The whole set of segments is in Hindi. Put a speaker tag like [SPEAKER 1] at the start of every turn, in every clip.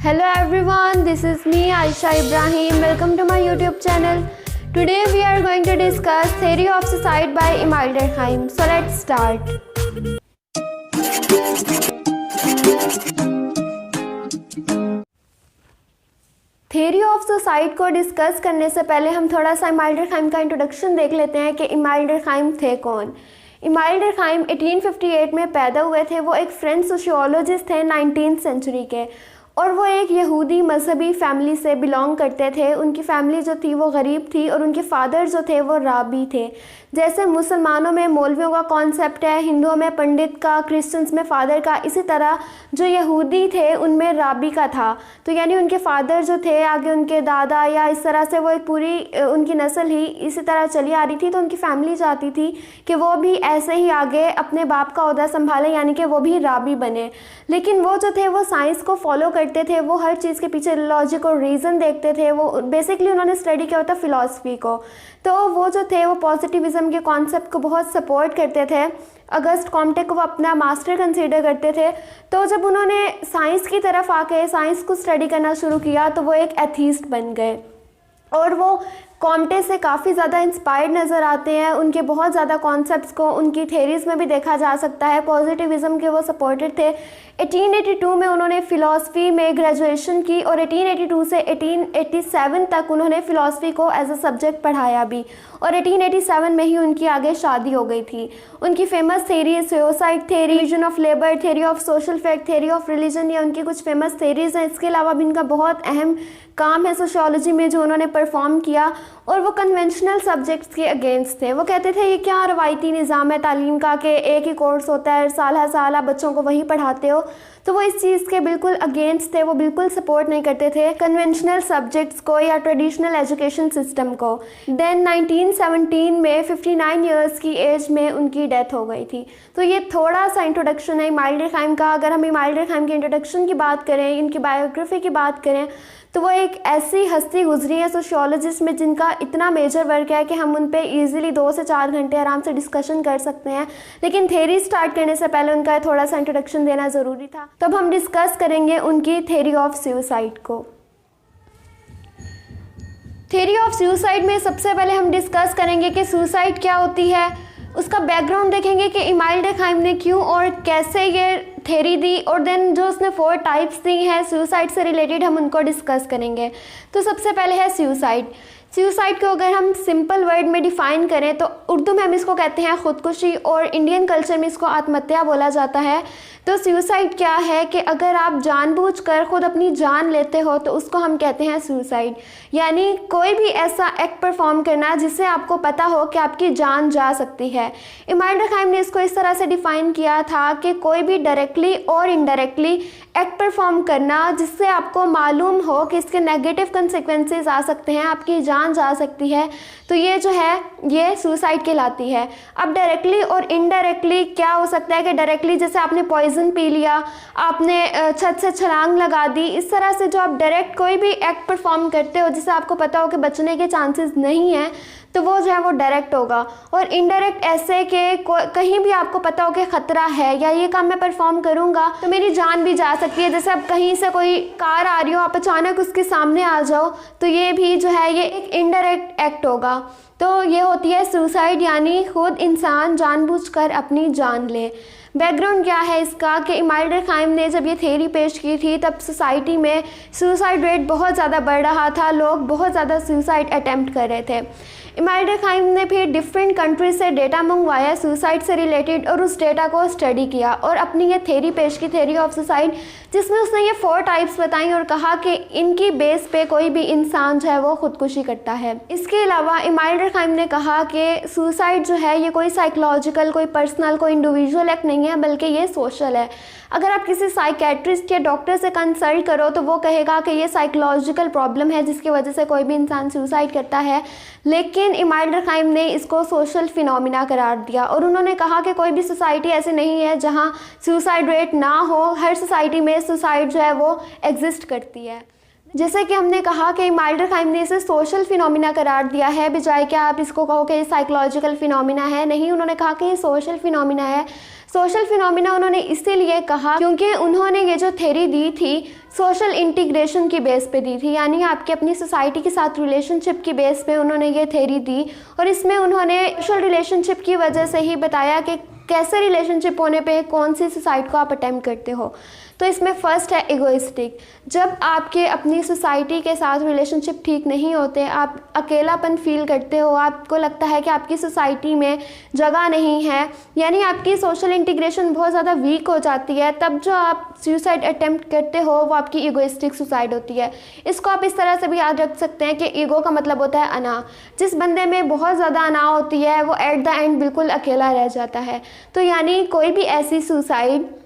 [SPEAKER 1] Hello everyone, this is me Aisha Ibrahim. Welcome to my YouTube channel. Today we are going to discuss Theory of Suicide by Emile Durkheim. So let's start. Theory of suicide को डिस्कस करने से पहले हम थोड़ा सा इमाइल डुरखाइम का इंट्रोडक्शन देख लेते हैं कि इमाइल डुरखाइम थे कौन। इमाइल डुरखाइम 1858 में पैदा हुए थे। वो एक फ्रेंच सोशियोलॉजिस्ट थे 19th सेंचुरी के, और वो एक यहूदी मजहबी फैमिली से बिलोंग करते थे। उनकी फैमिली जो थी वो गरीब थी और उनके फादर जो थे वो राबी थे। जैसे मुसलमानों में मौलवियों का कॉन्सेप्ट है, हिंदुओं में पंडित का, क्रिश्चियंस में फादर का, इसी तरह जो यहूदी थे उनमें राबी का था। तो यानी उनके फादर जो थे, आगे उनके दादा, या इस तरह से वो एक पूरी उनकी नस्ल ही इसी तरह चली आ रही थी। तो उनकी फैमिली चाहती थी कि वो भी ऐसे ही आगे अपने बाप का ओहदा संभालें, यानी कि वो भी राबी बने। लेकिन वो जो थे वो साइंस को फॉलो करते थे, वो हर चीज़ के पीछे लॉजिक और रीज़न देखते थे। वो बेसिकली उन्होंने स्टडी किया होता फ़िलासफ़ी को। तो वो जो थे वो पॉजिटिविज़म के कॉन्सेप्ट को बहुत सपोर्ट करते थे। अगस्त कॉम्टे को वो अपना मास्टर कंसीडर करते थे। तो जब उन्होंने साइंस की तरफ आके साइंस को स्टडी करना शुरू किया तो वो एक एथीस्ट बन गए, और वो कॉम्टे से काफ़ी ज़्यादा इंस्पायर्ड नज़र आते हैं। उनके बहुत ज़्यादा कॉन्सेप्ट्स को उनकी थेरीज़ में भी देखा जा सकता है। पॉजिटिविज़म के वो सपोर्टेड थे। 1882 में उन्होंने फ़िलासफ़ी में ग्रेजुएशन की, और 1882 से 1887 तक उन्होंने फ़िलासफ़ी को एज अ सब्जेक्ट पढ़ाया भी, और 1887 में ही उनकी आगे शादी हो गई थी। उनकी famous theory suicide theory, division of labour, theory of social fact, theory of religion, ये उनकी कुछ फेमस थेरीज़ हैं। इसके अलावा भी इनका बहुत अहम काम है सोशियोलॉजी में जो उन्होंने परफॉर्म किया, और वो कन्वेंशनल सब्जेक्ट्स के अगेंस्ट थे। वो कहते थे ये क्या रवायती निज़ाम है तालीम का कि एक ही कोर्स होता है, साल हर साल आप बच्चों को वही पढ़ाते हो। तो वो इस चीज़ के बिल्कुल अगेंस्ट थे। वो बिल्कुल सपोर्ट नहीं करते थे कन्वेंशनल सब्जेक्ट्स को या ट्रेडिशनल एजुकेशन सिस्टम को। देन 1917 में 59 ईयर्स की एज में उनकी डेथ हो गई थी। तो ये थोड़ा सा इंट्रोडक्शन है इमाइल डुरखाइम का। अगर हम इमाइल डुरखाइम के इंट्रोडक्शन की बात करें, इनकी बायोग्राफी की बात करें, तो वो एक ऐसी हस्ती गुजरी है सोशियोलॉजिस्ट में जिनका इतना मेजर वर्क है कि हम उन पे इजीली 2 से 4 घंटे आराम से डिस्कशन कर सकते हैं। लेकिन थेरी स्टार्ट करने से पहले उनका थोड़ा सा इंट्रोडक्शन देना ज़रूरी था। तब हम डिस्कस करेंगे उनकी थेरी ऑफ सुसाइड को। थेरी ऑफ सुसाइड में सबसे पहले हम डिस्कस करेंगे कि सुसाइड क्या होती है, उसका बैकग्राउंड देखेंगे कि इमाइल डुरखाइम ने क्यों और कैसे ये थेरी दी, और देन जो उसने 4 टाइप्स दी हैं सुसाइड से रिलेटेड हम उनको डिस्कस करेंगे। तो सबसे पहले है सुसाइड। सुसाइड को अगर हम सिंपल वर्ड में डिफ़ाइन करें तो उर्दू में हम इसको कहते हैं ख़ुदकुशी, और इंडियन कल्चर में इसको आत्महत्या बोला जाता है। तो सुसाइड क्या है कि अगर आप जानबूझकर खुद अपनी जान लेते हो तो उसको हम कहते हैं सुसाइड। यानी कोई भी ऐसा एक्ट परफॉर्म करना जिससे आपको पता हो कि आपकी जान जा सकती है। इमाइल डुरखाइम ने इसको इस तरह से डिफ़ाइन किया था कि कोई भी डायरेक्टली और इनडायरेक्टली एक्ट परफॉर्म करना जिससे आपको मालूम हो कि इसके नेगेटिव कंसिक्वेंसेस आ सकते हैं, आपकी जान जा सकती है, तो ये जो है ये सुसाइड कहलाती है। अब डायरेक्टली और इनडायरेक्टली क्या हो सकता है कि डायरेक्टली जैसे आपने पॉइजन पी लिया, आपने छत से छलांग लगा दी, इस तरह से जो आप डायरेक्ट कोई भी एक्ट परफॉर्म करते हो जिससे आपको पता हो कि बचने के चांसेस नहीं हैं, तो वो जो है वो डायरेक्ट होगा। और इनडायरेक्ट ऐसे कि कहीं भी आपको पता हो कि ख़तरा है या ये काम मैं परफॉर्म करूँगा तो मेरी जान भी जा सकती है। जैसे अब कहीं से कोई कार आ रही हो, आप अचानक उसके सामने आ जाओ, तो ये भी जो है ये एक इनडायरेक्ट एक्ट होगा। तो ये होती है सुसाइड, यानी खुद इंसान जानबूझकर अपनी जान ले। बैकग्राउंड क्या है इसका कि इमाइल डुरखाइम ने जब ये थेरी पेश की थी तब सोसाइटी में सुसाइड रेट बहुत ज़्यादा बढ़ रहा था, लोग बहुत ज़्यादा सुसाइड अटैम्प्ट कर रहे थे। इमाइल डुरखाइम ने फिर डिफरेंट कंट्रीज से डेटा मंगवाया सुसाइड से रिलेटेड, और उस डेटा को स्टडी किया और अपनी ये थेरी पेश की, थेरी ऑफ सुसाइड, जिसमें उसने ये 4 टाइप्स बताई और कहा कि इनकी बेस पे कोई भी इंसान जो है वो खुदकुशी करता है। इसके अलावा इमाइल डुरखाइम ने कहा कि सुसाइड जो है ये कोई साइकोलॉजिकल, कोई पर्सनल, कोई इंडिविजुअल एक्ट नहीं है, बल्कि ये सोशल है। अगर आप किसी साइकेट्रिस्ट या डॉक्टर से कंसल्ट करो तो वो कहेगा कि ये साइकोलॉजिकल प्रॉब्लम है जिसकी वजह से कोई भी इंसान सुसाइड करता है। लेकिन इमाइल डुरखाइम ने इसको सोशल फिनोमिना करार दिया, और उन्होंने कहा कि कोई भी सोसाइटी ऐसी नहीं है जहाँ सुसाइड रेट ना हो। हर सोसाइटी में सुसाइड जो है वो एग्जिस्ट करती है। जैसे कि हमने कहा कि इमाइल डुरखाइम ने इसे सोशल फिनोमिना करार दिया है, बजाय कि आप इसको कहो कि साइकोलॉजिकल फिनोमिना है। नहीं, उन्होंने कहा कि ये सोशल फिनोमिना है। सोशल फिनोमिना उन्होंने इसीलिए कहा क्योंकि उन्होंने ये जो थ्योरी दी थी सोशल इंटीग्रेशन की बेस पे दी थी, यानी आपके अपनी सोसाइटी के साथ रिलेशनशिप की बेस पे उन्होंने ये थ्योरी दी। और इसमें उन्होंने सोशल रिलेशनशिप की वजह से ही बताया कि कैसे रिलेशनशिप होने पे कौन सी सुसाइड को आप अटेम्प्ट करते हो। तो इसमें फर्स्ट है इगोइस्टिक। जब आपके अपनी सोसाइटी के साथ रिलेशनशिप ठीक नहीं होते, आप अकेलापन फील करते हो, आपको लगता है कि आपकी सोसाइटी में जगह नहीं है, यानी आपकी सोशल इंटीग्रेशन बहुत ज़्यादा वीक हो जाती है, तब जो आप सुसाइड अटेम्प्ट करते हो वो आपकी इगोइस्टिक सुसाइड होती है। इसको आप इस तरह से भी याद रख सकते हैं कि ईगो का मतलब होता है अना। जिस बंदे में बहुत ज़्यादा अना होती है वो एट द एंड बिल्कुल अकेला रह जाता है। तो यानी कोई भी ऐसी सुसाइड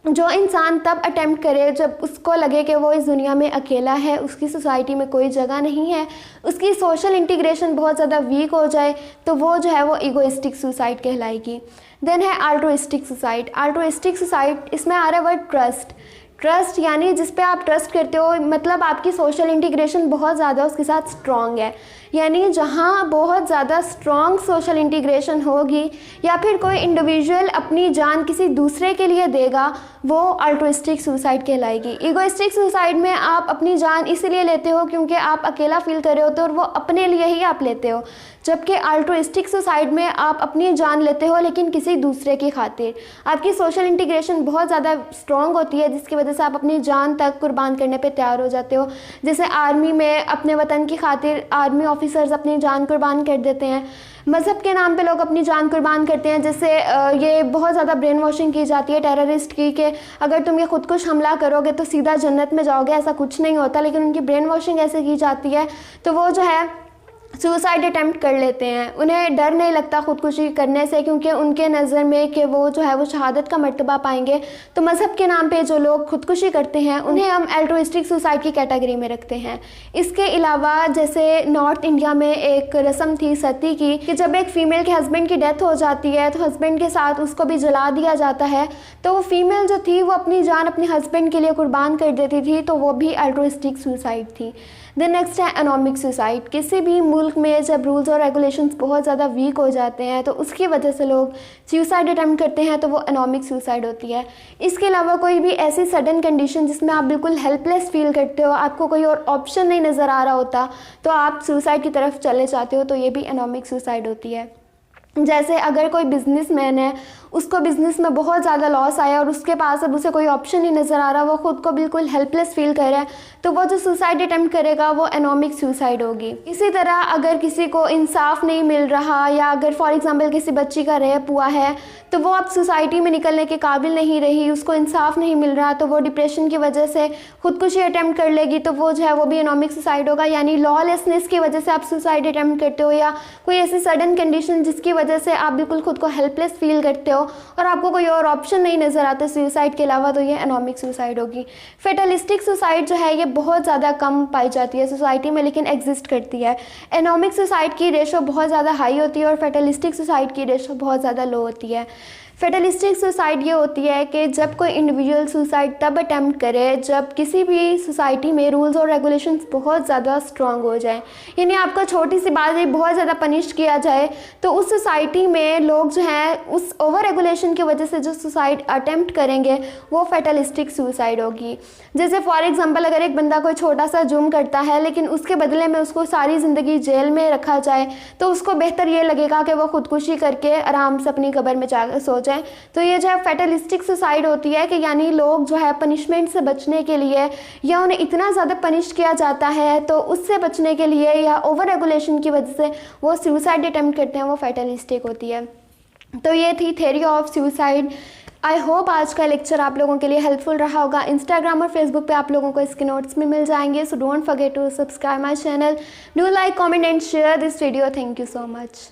[SPEAKER 1] जो इंसान तब अटेम्प्ट करे जब उसको लगे कि वो इस दुनिया में अकेला है, उसकी सोसाइटी में कोई जगह नहीं है, उसकी सोशल इंटीग्रेशन बहुत ज़्यादा वीक हो जाए, तो वो जो है वो ईगोइस्टिक सुसाइड कहलाएगी। देन है अल्ट्रुइस्टिक सुसाइड। अल्ट्रुइस्टिक सुसाइड, इसमें आ रहा है वर्ड ट्रस्ट। ट्रस्ट यानी जिस पे आप ट्रस्ट करते हो, मतलब आपकी सोशल इंटीग्रेशन बहुत ज़्यादा उसके साथ स्ट्रॉन्ग है, यानी जहाँ बहुत ज़्यादा स्ट्रॉन्ग सोशल इंटीग्रेशन होगी या फिर कोई इंडिविजुअल अपनी जान किसी दूसरे के लिए देगा, वो अल्ट्रुइस्टिक सुसाइड कहलाएगी। ईगोइस्टिक सुसाइड में आप अपनी जान इसलिए लेते हो क्योंकि आप अकेला फील कर रहे होते हो और वो अपने लिए ही आप लेते हो, जबकि अल्ट्रुइस्टिक सुसाइड में आप अपनी जान लेते हो लेकिन किसी दूसरे की खातिर। आपकी सोशल इंटीग्रेशन बहुत ज़्यादा स्ट्रॉन्ग होती है जिसकी वजह से आप अपनी जान तक कुर्बान करने पे तैयार हो जाते हो। जैसे आर्मी में अपने वतन की खातिर आर्मी ऑफिसर्स अपनी जान कुर्बान कर देते हैं। मज़हब के नाम पे लोग अपनी जान कुर्बान करते हैं। जैसे ये बहुत ज़्यादा ब्रेन वॉशिंग की जाती है टेररिस्ट की कि अगर तुम ये खुदकुश हमला करोगे तो सीधा जन्नत में जाओगे, ऐसा कुछ नहीं होता, लेकिन उनकी ब्रेन वॉशिंग ऐसे की जाती है तो वो जो है सुसाइड अटेम्प्ट कर लेते हैं। उन्हें डर नहीं लगता खुदकुशी करने से क्योंकि उनके नज़र में कि वो जो है वो शहादत का मर्तबा पाएंगे। तो मज़हब के नाम पे जो लोग खुदकुशी करते हैं उन्हें हम अल्ट्रुइस्टिक सुसाइड की कैटेगरी में रखते हैं। इसके अलावा जैसे नॉर्थ इंडिया में एक रस्म थी सती की, कि जब एक फ़ीमेल के हस्बैंड की डेथ हो जाती है तो हस्बैंड के साथ उसको भी जला दिया जाता है। तो वो फीमेल जो थी वो अपनी जान अपने हस्बैंड के लिए कुर्बान कर देती थी, तो वो भी अल्ट्रुइस्टिक सुसाइड थी। देन नेक्स्ट है एनोमिक सुसाइड। किसी भी मुल्क में जब रूल्स और रेगुलेशंस बहुत ज़्यादा वीक हो जाते हैं तो उसकी वजह से लोग सुसाइड अटेम्प्ट करते हैं, तो वो एनोमिक सुसाइड होती है। इसके अलावा कोई भी ऐसी सडन कंडीशन जिसमें आप बिल्कुल हेल्पलेस फील करते हो, आपको कोई और ऑप्शन नहीं नज़र आ रहा होता, तो आप सुसाइड की तरफ चले जाते हो, तो ये भी एनोमिक सुसाइड होती है। जैसे अगर कोई बिजनेसमैन है, उसको बिज़नेस में बहुत ज़्यादा लॉस आया और उसके पास अब उसे कोई ऑप्शन नहीं नज़र आ रहा, वो ख़ुद को बिल्कुल हेल्पलेस फील कर रहा है, तो वो जो सुसाइड अटेम्प्ट करेगा वो एनोमिक सुसाइड होगी। इसी तरह अगर किसी को इंसाफ नहीं मिल रहा, या अगर फॉर एग्ज़ाम्पल किसी बच्ची का रेप हुआ है तो वो अब सोसाइटी में निकलने के काबिल नहीं रही, उसको इंसाफ नहीं मिल रहा, तो वो डिप्रेशन की वजह से खुदकुशी अटेम्प्ट कर लेगी, तो वो जो है वो भी एनोमिक सुसाइड होगा। यानी लॉलेसनेस की वजह से आप सुसाइड अटेम्प्ट करते हो, या कोई ऐसी सडन कंडीशन जिसकी वजह से आप बिल्कुल खुद को हेल्पलेस फील करते हो और आपको कोई और ऑप्शन नहीं नज़र आता सुसाइड के अलावा, तो ये एनोमिक सुसाइड होगी। फेटलिस्टिक सुसाइड जो है ये बहुत ज़्यादा कम पाई जाती है सोसाइटी में, लेकिन एग्जिस्ट करती है। एनोमिक सुसाइड की रेशो बहुत ज़्यादा हाई होती है और फेटलिस्टिक सुसाइड की रेशो बहुत ज़्यादा लो होती है। फेटलिस्टिक सुसाइड ये होती है कि जब कोई इंडिविजुअल सुसाइड तब अटेम्प्ट करे जब किसी भी सोसाइटी में रूल्स और रेगुलेशंस बहुत ज़्यादा स्ट्रॉन्ग हो जाए, यानी आपको छोटी सी बात बहुत ज़्यादा पनिश किया जाए तो उस सोसाइटी में लोग जो हैं उस ओवर रेगुलेशन की वजह से जो सुसाइड अटेम्प्ट करेंगे वो फेटलिस्टिक सुसाइड होगी। जैसे फॉर एग्जांपल अगर एक बंदा कोई छोटा सा जुर्म करता है लेकिन उसके बदले में उसको सारी ज़िंदगी जेल में रखा जाए, तो उसको बेहतर ये लगेगा कि वो खुदकुशी करके आराम से अपनी कब्र में जा सो जाए। तो ये जो है फेटलिस्टिक सुसाइड होती है कि यानी लोग जो है पनिशमेंट से बचने के लिए, या उन्हें इतना ज़्यादा पनिश किया जाता है तो उससे बचने के लिए या ओवर रेगुलेशन की वजह से वो सुसाइड अटेम्प्ट करते हैं, वो फेटलिस्टिक होती है। तो ये थी theory of suicide. I hope आज का लेक्चर आप लोगों के लिए हेल्पफुल रहा होगा। इंस्टाग्राम और फेसबुक पे आप लोगों को इसके नोट्स भी मिल जाएंगे, so don't forget to subscribe my channel, do like, comment and share this video. Thank you so much.